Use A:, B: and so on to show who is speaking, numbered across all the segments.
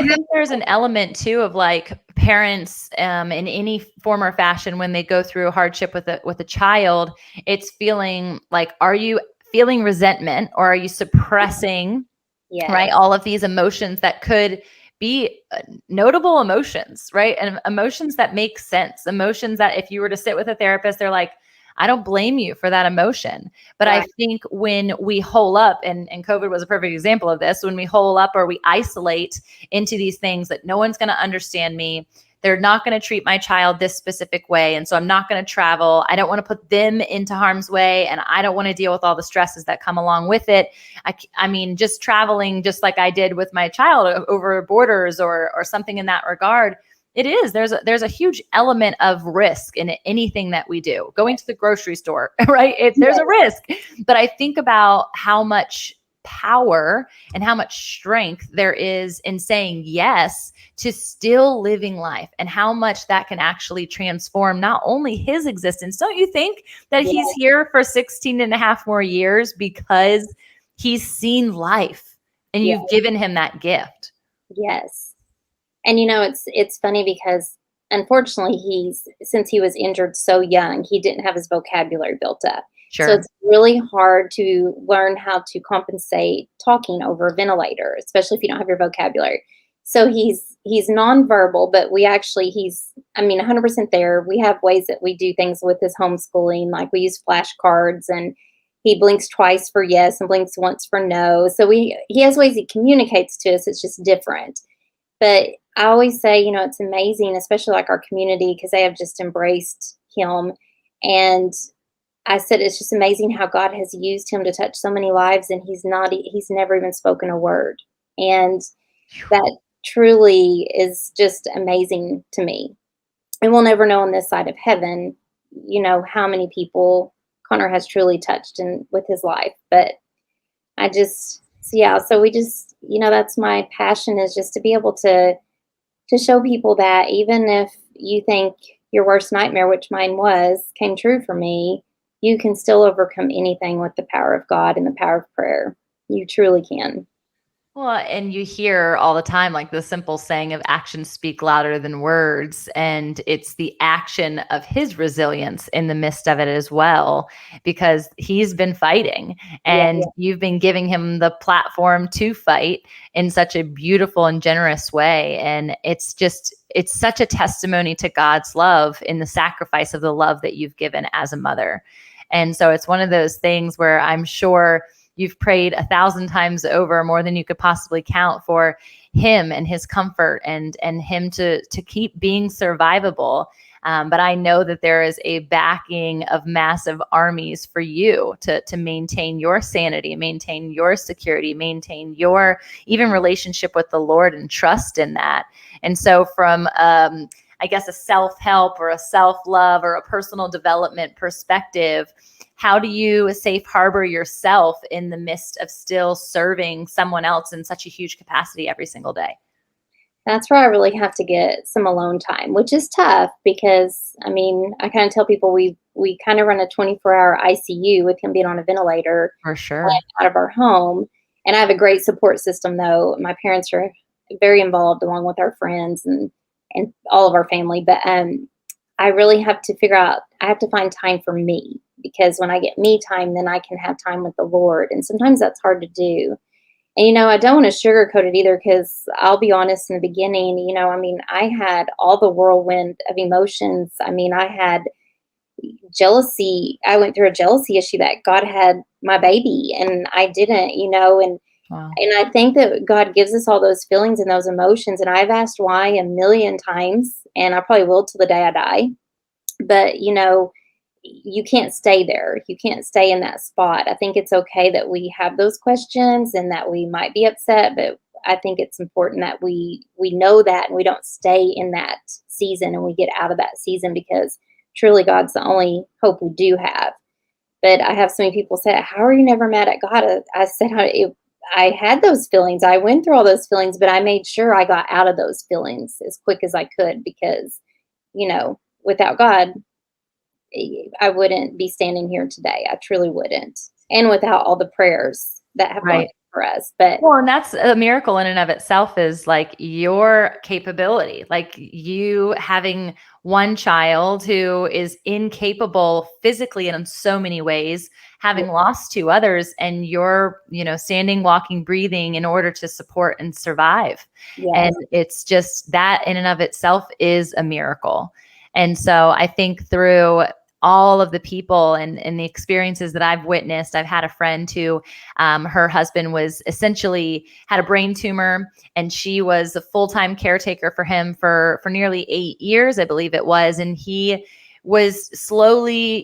A: I think there's an element too of like parents in any form or fashion when they go through hardship with a child, it's feeling like, are you feeling resentment or are you suppressing right all of these emotions that could be notable emotions, right? And emotions that make sense, emotions that if you were to sit with a therapist, they're like, I don't blame you for that emotion. But I think when we hole up, and COVID was a perfect example of this, when we hole up or we isolate into these things that no one's going to understand me, they're not going to treat my child this specific way. And so I'm not going to travel. I don't want to put them into harm's way. And I don't want to deal with all the stresses that come along with it. I mean, just traveling, just like I did with my child over borders or something in that regard. It is. There's a huge element of risk in anything that we do. Going to the grocery store, right? There's a risk. But I think about how much power and how much strength there is in saying yes to still living life, and how much that can actually transform not only his existence. Don't you think that he's here for 16 and a half more years because he's seen life and you've given him that gift?
B: Yes. And it's funny because unfortunately since he was injured so young, he didn't have his vocabulary built up.
A: Sure.
B: So it's really hard to learn how to compensate talking over a ventilator, especially if you don't have your vocabulary. So he's nonverbal, but he's 100% there. We have ways that we do things with his homeschooling, like we use flashcards, and he blinks twice for yes and blinks once for no. So he has ways he communicates to us. It's just different. But I always say, it's amazing, especially like our community, because they have just embraced him. And I said, it's just amazing how God has used him to touch so many lives, and he's never even spoken a word. And that truly is just amazing to me. And we'll never know on this side of heaven, how many people Connor has truly touched with his life. But so we just, that's my passion, is just to be able to show people that even if you think your worst nightmare, which mine came true for me, you can still overcome anything with the power of God and the power of prayer. You truly can.
A: Well, and you hear all the time, like the simple saying of actions speak louder than words. And it's the action of his resilience in the midst of it as well, because he's been fighting and you've been giving him the platform to fight in such a beautiful and generous way. And it's such a testimony to God's love in the sacrifice of the love that you've given as a mother. And so it's one of those things where I'm sure you've prayed 1,000 times over, more than you could possibly count, for him and his comfort and him to keep being survivable. But I know that there is a backing of massive armies for you to maintain your sanity, maintain your security, maintain your even relationship with the Lord and trust in that. And so from I guess a self-help or a self-love or a personal development perspective, how do you safe harbor yourself in the midst of still serving someone else in such a huge capacity every single day?
B: That's where I really have to get some alone time, which is tough because, I kind of tell people we kind of run a 24-hour ICU with him being on a ventilator.
A: For sure.
B: Out of our home. And I have a great support system, though. My parents are very involved, along with our friends and all of our family. But I really have to I have to find time for me, because when I get me time, then I can have time with the Lord. And sometimes that's hard to do. And, I don't want to sugarcoat it either, because I'll be honest, in the beginning, I had all the whirlwind of emotions. I had jealousy. I went through a jealousy issue that God had my baby and I didn't, and
A: Wow.
B: And I think that God gives us all those feelings and those emotions. And I've asked why a million times, and I probably will till the day I die. But, you can't stay there. You can't stay in that spot. I think it's okay that we have those questions and that we might be upset, but I think it's important that we know that, and we don't stay in that season, and we get out of that season, because truly God's the only hope we do have. But I have so many people say, how are you never mad at God? I said, I had those feelings. I went through all those feelings, but I made sure I got out of those feelings as quick as I could, because, without God, I wouldn't be standing here today. I truly wouldn't. And without all the prayers that have gone for us. But
A: Well, and that's a miracle in and of itself, is like your capability, like you having one child who is incapable physically in so many ways, having lost two others, and you're, standing, walking, breathing in order to support and survive. And
B: yes,
A: it's just that in and of itself is a miracle. And so I think through all of the people and the experiences that I've witnessed, I've had a friend who her husband was essentially had a brain tumor, and she was a full-time caretaker for him for nearly 8 years, I believe it was. And he was slowly,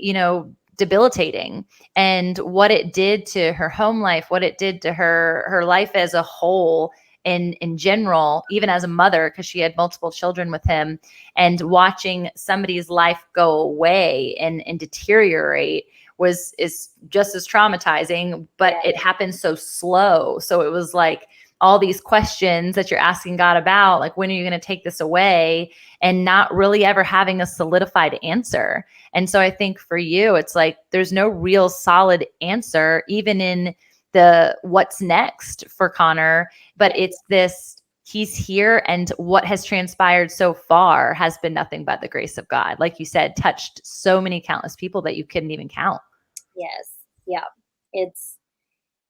A: debilitating, and what it did to her home life, what it did to her life as a whole, in general, even as a mother, because she had multiple children with him, and watching somebody's life go away and deteriorate is just as traumatizing, but it happened so slow. So it was like all these questions that you're asking God about, like, when are you going to take this away, and not really ever having a solidified answer. And so I think for you, it's like there's no real solid answer, even in the what's next for Connor, but it's this: he's here, and what has transpired so far has been nothing but the grace of God. Like you said, touched so many countless people that you couldn't even count.
B: yes, yeah.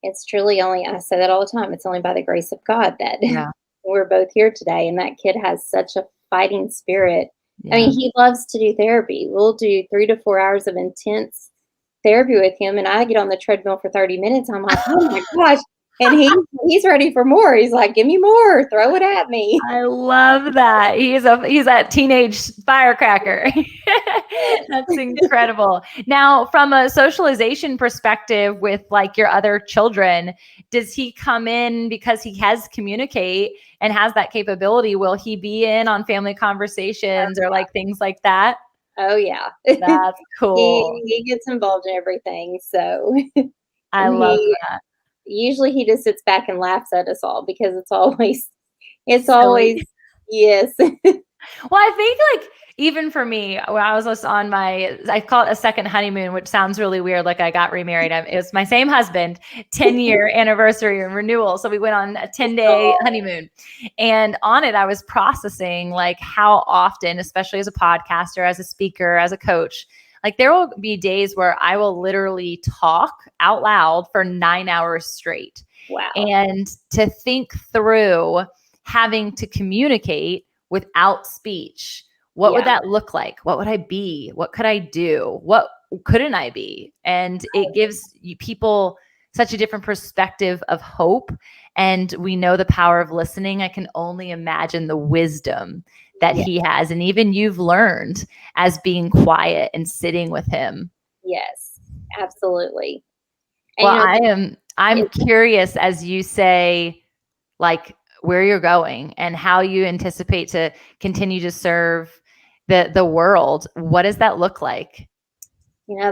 B: It's truly only, I say that all the time, it's only by the grace of God that
A: Yeah.
B: we're both here today. And that kid has such a fighting spirit. I
A: Yeah.
B: mean, he loves to do therapy. We'll do 3 to 4 hours of intense therapy with him, and I get on the treadmill for 30 minutes. I'm like, "Oh my gosh." And he's ready for more. He's like, "Give me more. Throw it at me."
A: I love that. He's a teenage firecracker. That's incredible. Now, from a socialization perspective with like your other children, does he come in because he has communicate and has that capability? Will he be in on family conversations or like things like that?
B: Oh, yeah.
A: That's cool.
B: He gets involved in everything, so
A: I love
B: he
A: that.
B: usually he just sits back and laughs at us all because it's
A: Silly.
B: always yes.
A: Well, I think like even for me, when I was just on I call it a second honeymoon, which sounds really weird. Like I got remarried. It was my same husband, 10-year anniversary and renewal. So we went on a 10-day
B: Oh,
A: honeymoon. And on it, I was processing like how often, especially as a podcaster, as a speaker, as a coach, like there will be days where I will literally talk out loud for 9 hours straight.
B: wow.
A: And to think through having to communicate without speech, what would
B: Yeah.
A: that look like? What would I be? What could I do? What couldn't I be? And it gives people such a different perspective of hope. And we know the power of listening. I can only imagine the wisdom that
B: Yeah.
A: he has. And even you've learned as being quiet and sitting with him.
B: Yes. Absolutely. And,
A: Well, I'm
B: it's
A: curious, as you say, like where you're going and how you anticipate to continue to serve the world. What does that look like?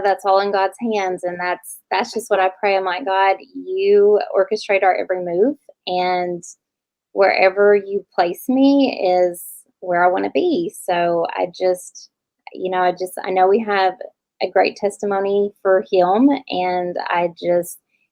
B: that's all in God's hands, and that's just what I pray. I'm like, "God, you orchestrate our every move, and wherever you place me is where I want to be." So I know we have a great testimony for him, and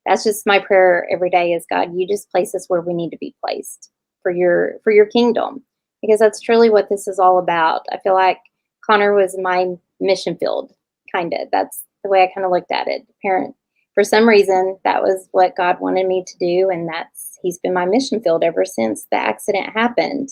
B: that's just my prayer every day is, God, you just place us where we need to be placed for your kingdom, because that's truly what this is all about. I feel like Connor was my mission field, kind of. That's the way I kind of looked at it. Parent, for some reason, that was what God wanted me to do, and he's been my mission field ever since the accident happened.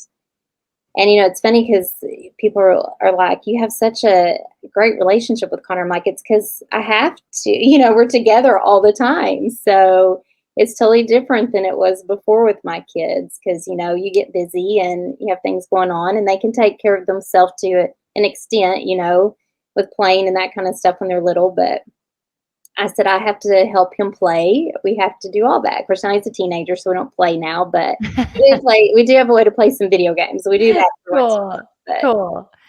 B: And it's funny because people are like, "You have such a great relationship with Connor." I'm like, "It's because I have to. We're together all the time, so it's totally different than it was before with my kids. Because you get busy and you have things going on, and they can take care of themselves to an extent, with playing and that kind of stuff when they're little, but." I said, I have to help him play. We have to do all that. Of course, now he's a teenager, so we don't play now, but we do have a way to play some video games. So we do that for once.
A: Cool.
B: But
A: Cool.